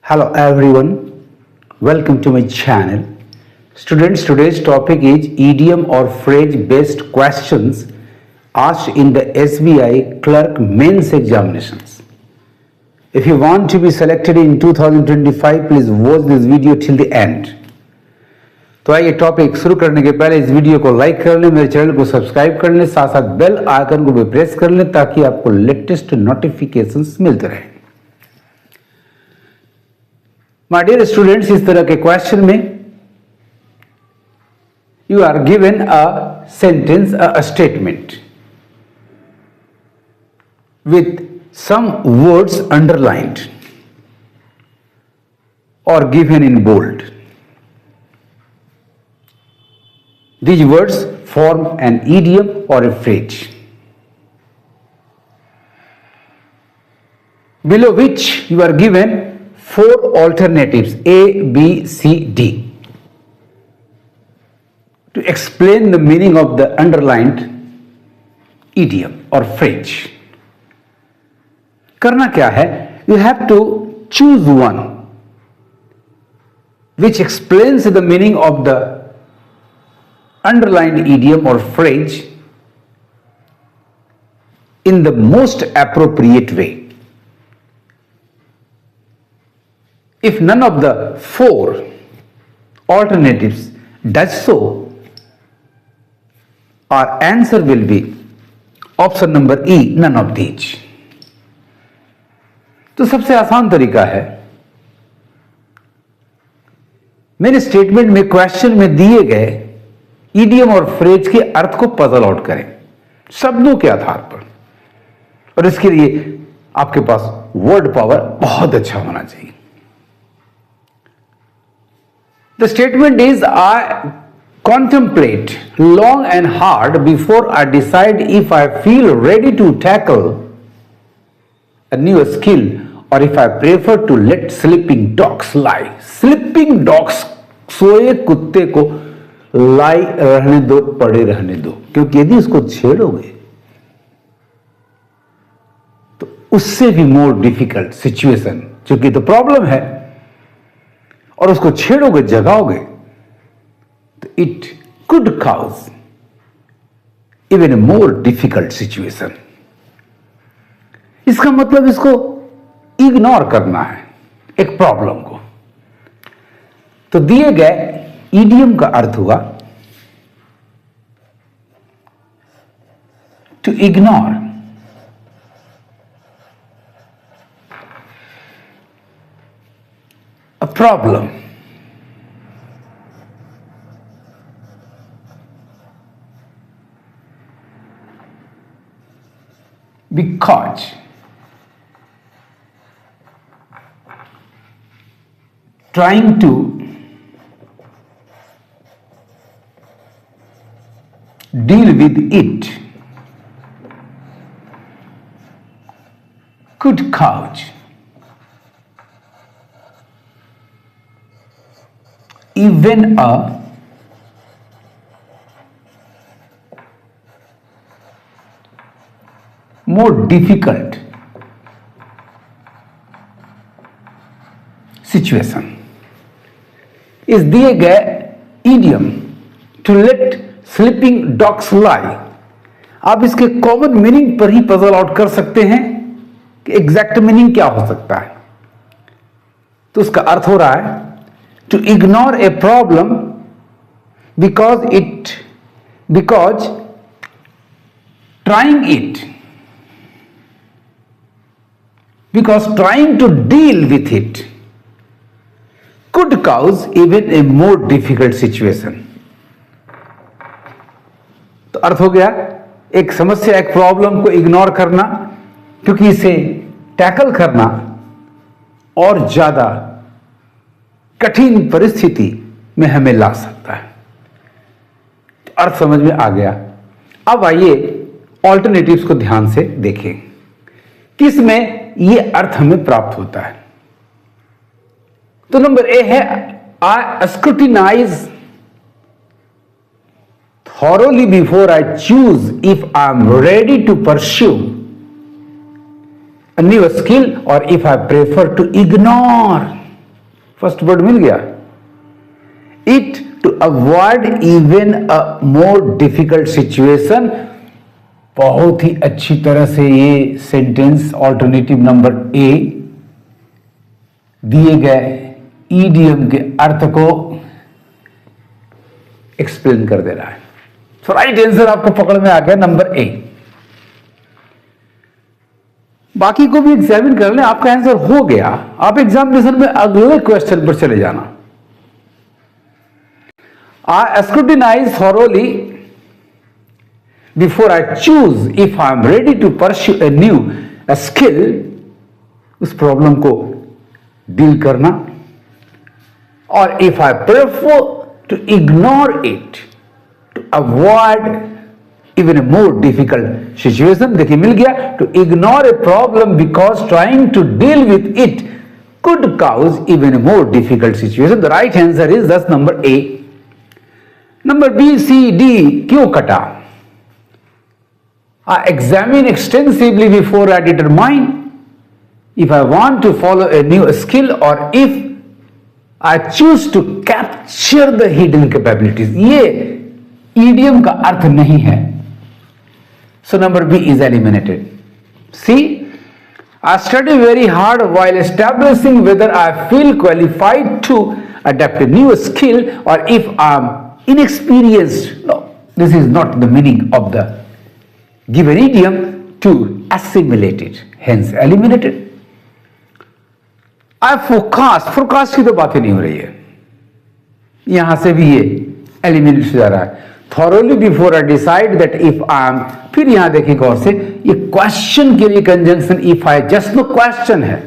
Hello everyone, welcome to my channel. Students, today's topic is idiom or phrase based questions asked in the SBI clerk mains examinations. If you want to be selected in 2025, please watch this video till the end. तो आइए topic शुरू करने के पहले इस video को like कर लें, मेरे चैनल को सब्सक्राइब कर लें, साथ साथ बेल आइकन को भी प्रेस कर लें ताकि आपको लेटेस्ट नोटिफिकेशंस मिलते रहें। माय डियर स्टूडेंट्स, इस तरह के क्वेश्चन में you are given a sentence, a statement with some words underlined or given in bold. These words form an idiom or a phrase, below which you are given four alternatives A, B, C, D to explain the meaning of the underlined idiom or phrase. करना क्या है? You have to choose one which explains the meaning of the underlined idiom or phrase in the most appropriate way. If none of the four alternatives does so, our answer will be option number E, none of these. तो सबसे आसान तरीका है, मेरे statement में question में दिए गए इडियम और फ्रेज के अर्थ को पजल आउट करें शब्दों के आधार पर, और इसके लिए आपके पास वर्ड पावर बहुत अच्छा होना चाहिए। The statement is I contemplate long and hard before I decide if I feel ready to tackle a new skill or if I prefer to let sleeping dogs lie. Sleeping dogs, सोए कुत्ते को लाई रहने दो, पड़े रहने दो, क्योंकि यदि उसको छेड़ोगे तो उससे भी मोर डिफिकल्ट सिचुएशन, चूंकि तो प्रॉब्लम है और उसको छेड़ोगे, जगाओगे, तो it could cause even a more difficult situation. इसका मतलब इसको इग्नोर करना है, एक प्रॉब्लम को। तो दिए गए इडियम का अर्थ हुआ to ignore a problem because trying to deal with it could cause even a more difficult situation. इस दिए गए idiom to let sleeping dogs lie, आप इसके कॉमन मीनिंग पर ही पजल आउट कर सकते हैं कि एग्जैक्ट मीनिंग क्या हो सकता है। तो उसका अर्थ हो रहा है to ignore a problem because trying to deal with it could cause even a more difficult situation. तो अर्थ हो गया, एक समस्या, एक प्रॉब्लम को इग्नोर करना क्योंकि इसे टैकल करना और ज्यादा कठिन परिस्थिति में हमें ला सकता है। तो अर्थ समझ में आ गया। अब आइए ऑल्टरनेटिव्स को ध्यान से देखें, किस में ये अर्थ हमें प्राप्त होता है। तो नंबर ए है I scrutinize thoroughly before I choose if I am ready to pursue a new skill or if I prefer to ignore first word मिल गया. It to avoid even a more difficult situation. बहुत ही अच्छी तरह से ये sentence alternative number A दिए गए ईडियम के अर्थ को एक्सप्लेन कर दे रहा है. सो राइट आंसर आपको पकड़ में आ गया नंबर ए. बाकी को भी एग्जामिन कर लें, आपका आंसर हो गया. आप एग्जामिनेशन में अगले क्वेश्चन पर चले जाना. I scrutinize thoroughly before I choose if I am ready to pursue a new skill. उस प्रॉब्लम को डील करना. और if I prefer to ignore it to avoid even a more difficult situation. देखिए मिल गया. To ignore a problem because trying to deal with it could cause even a more difficult situation. The right answer is thus number A. Number B, C, D क्यों कटा? I examine extensively before I determine if I want to follow a new skill or if I choose to capture the hidden capabilities. ये idiom का अर्थ नहीं है. So number B is eliminated. C, I study very hard while establishing whether I feel qualified to adapt a new skill or if I am inexperienced. No, this is not the meaning of the given idiom. To assimilate it, hence eliminated. I forecast की तो बात ही नहीं हो रही है. यहां से भी ये एलिमिनेट हो जा रहा है. Thoroughly before I decide that if I am. फिर यहां देखिए गौर से, ये क्वेश्चन के लिए conjunction if I just no question है,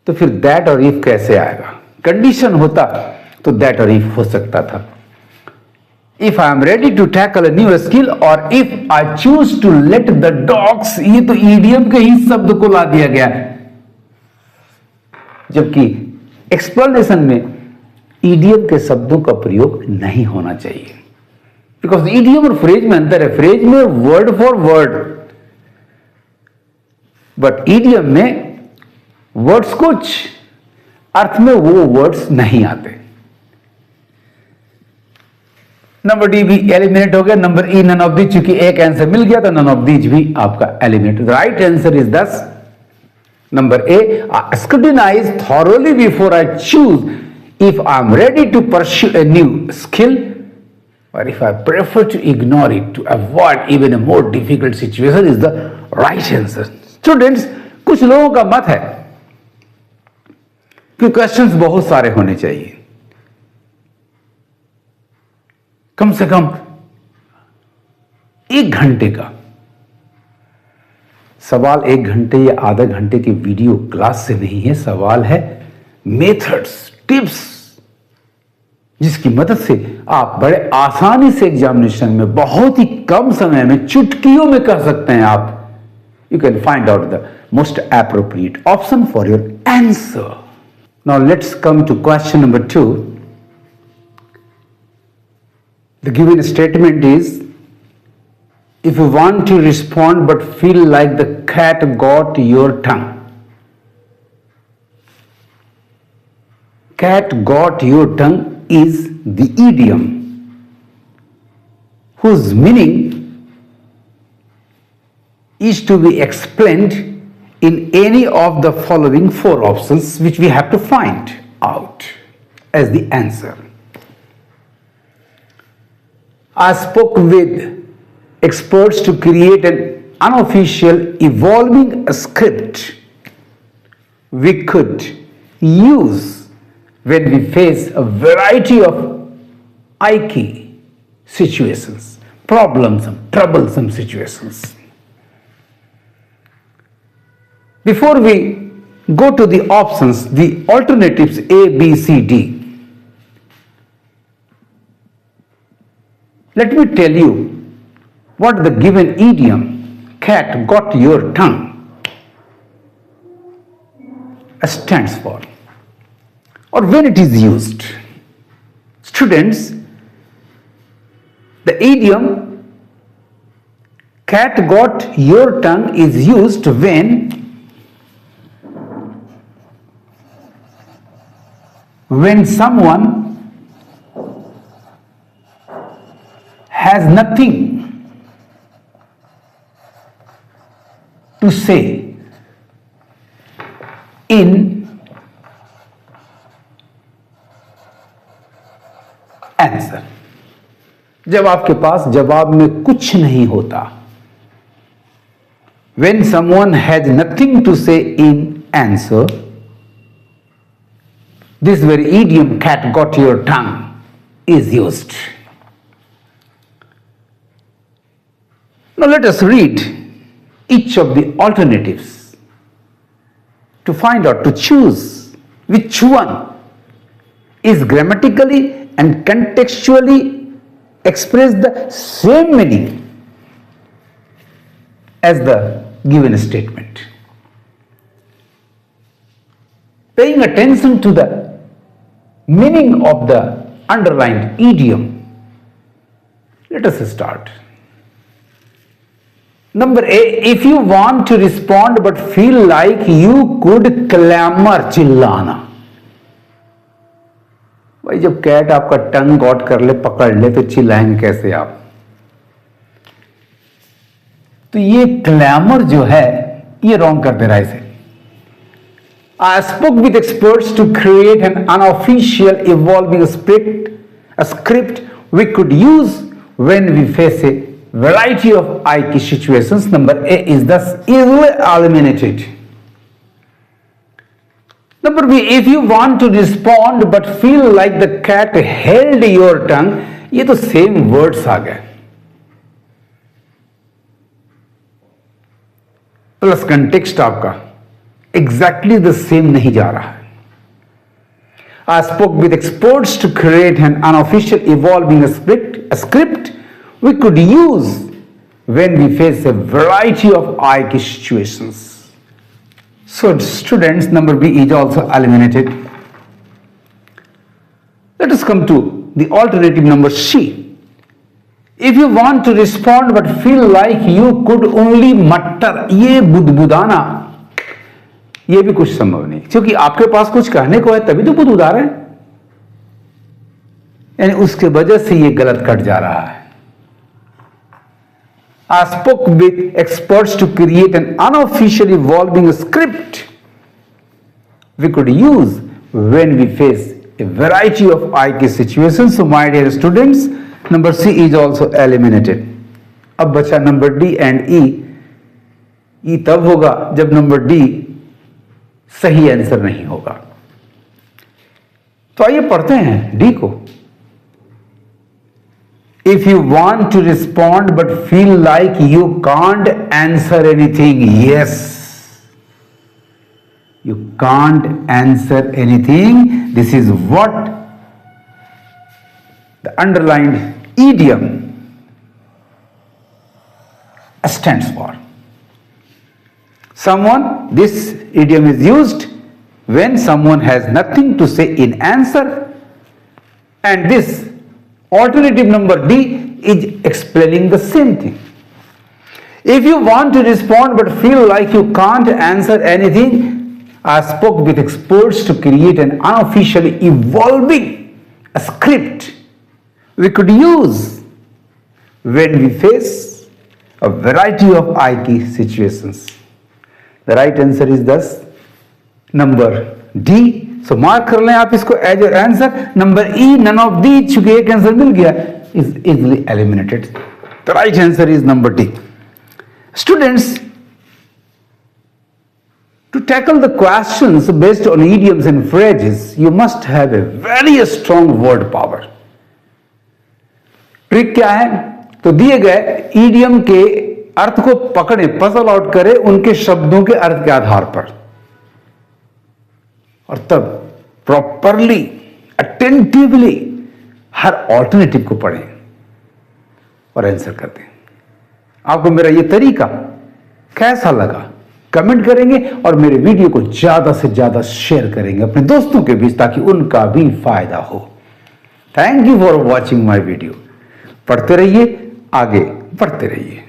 तो फिर दैट और इफ कैसे आएगा? कंडीशन होता तो दैट और इफ हो सकता था. If I am ready to tackle a new skill और if I choose to let the dogs. ये तो ईडियम के ही शब्द को ला दिया गया है, जबकि एक्सप्लेनेशन में ईडियम के शब्दों का प्रयोग नहीं होना चाहिए. बिकॉज ईडियम और फ्रेज में अंतर है. फ्रेज में word for word, but idiom में वर्ड्स कुछ अर्थ में वो वर्ड्स नहीं आते. नंबर डी भी एलिमिनेट हो गया. Number E none of these, चूंकि एक आंसर मिल गया तो नन ऑफ दीज भी आपका एलिमिनेट. राइट आंसर इज दस number A. Scrutinise thoroughly before I choose if I am ready to pursue a new skill or if I prefer to ignore it to avoid even a more difficult situation is the right answer. Students, कुछ लोगों का मत है कि questions बहुत सारे होने चाहिए, कम से कम 1 घंटे का सवाल. 1 घंटे या आधा घंटे की वीडियो क्लास से नहीं है. सवाल है मेथड्स, टिप्स, जिसकी मदद से आप बड़े आसानी से एग्जामिनेशन में बहुत ही कम समय में चुटकियों में कर सकते हैं. आप you can find out the most appropriate option for your answer. Now let's come to question number 2. The given statement is if you want to respond but feel like the cat got your tongue. Cat got your tongue is the idiom whose meaning is to be explained in any of the following 4 options which we have to find out as the answer. I spoke with experts to create an unofficial evolving script we could use when we face a variety of icky situations, problems, and troublesome situations. Before we go to the options, the alternatives A, B, C, D, let me tell you what the given idiom cat got your tongue stands for, or when it is used. Students, the idiom cat got your tongue is used when when someone has nothing to say in answer, जब आपके पास जवाब में कुछ नहीं होता, when someone has nothing to say in answer, this very idiom cat got your tongue is used. Now let us read each of the alternatives to find out, to choose which one is grammatically and contextually express the same meaning as the given statement. Paying attention to the meaning of the underlined idiom, let us start. Number A, if you want to respond but feel like you could clamor, चिल्लाना. भाई जब cat आपका टंग got कर ले, पकड़ ले, तो चिल्लाएंगे कैसे आप? तो ये क्लैमर जो है ये रॉन्ग कर दे रहा है इसे. I spoke with experts to create an unofficial evolving script we could use when we face a variety of IQ situations. Number A is thus easily eliminated. Number B, if you want to respond but feel like the cat held your tongue, ये तो same words आ गए, plus context आपका exactly the same नहीं जा रहा है. I spoke with experts to create an unofficial evolving script we could use when we face a variety of IQ situations. So students, number B is also eliminated. Let us come to the alternative number C. If you want to respond but feel like you could only mutter, ये बुदबुदाना, ये भी कुछ संभव नहीं, क्योंकि आपके पास कुछ कहने को है तभी तो बुदबुदा रहे हैं, यानी उसके वजह से ये गलत कट जा रहा है. I spoke with experts to create an unofficial evolving script we could use when we face a variety of IQ situations. So my dear students, number C is also eliminated. अब बचा number D and E. E तब होगा जब number D सही answer नहीं होगा. तो आइए पढ़ते हैं D को. If you want to respond but feel like you can't answer anything, yes, you can't answer anything. This is what the underlined idiom stands for. This idiom is used when someone has nothing to say in answer, and this alternative number D is explaining the same thing. If you want to respond but feel like you can't answer anything, I spoke with experts to create an unofficially evolving script we could use when we face a variety of IQ situations. The right answer is thus number D. So mark कर लें आप इसको as your answer. Number E, none of the, चूंकि एक answer मिल गया, is easily eliminated. The right answer is number D. Students, to tackle the questions based on idioms and phrases, you must have a very strong word power. Trick क्या है? तो दिए गए idiom के अर्थ को पकड़े, पजल आउट करें उनके शब्दों के अर्थ के आधार पर, और तब प्रॉपरली अटेंटिवली हर ऑल्टरनेटिव को पढ़ें और आंसर कर दें. आपको मेरा ये तरीका कैसा लगा कमेंट करेंगे, और मेरे वीडियो को ज्यादा से ज्यादा शेयर करेंगे अपने दोस्तों के बीच, ताकि उनका भी फायदा हो. Thank you for watching my video. पढ़ते रहिए, आगे बढ़ते रहिए.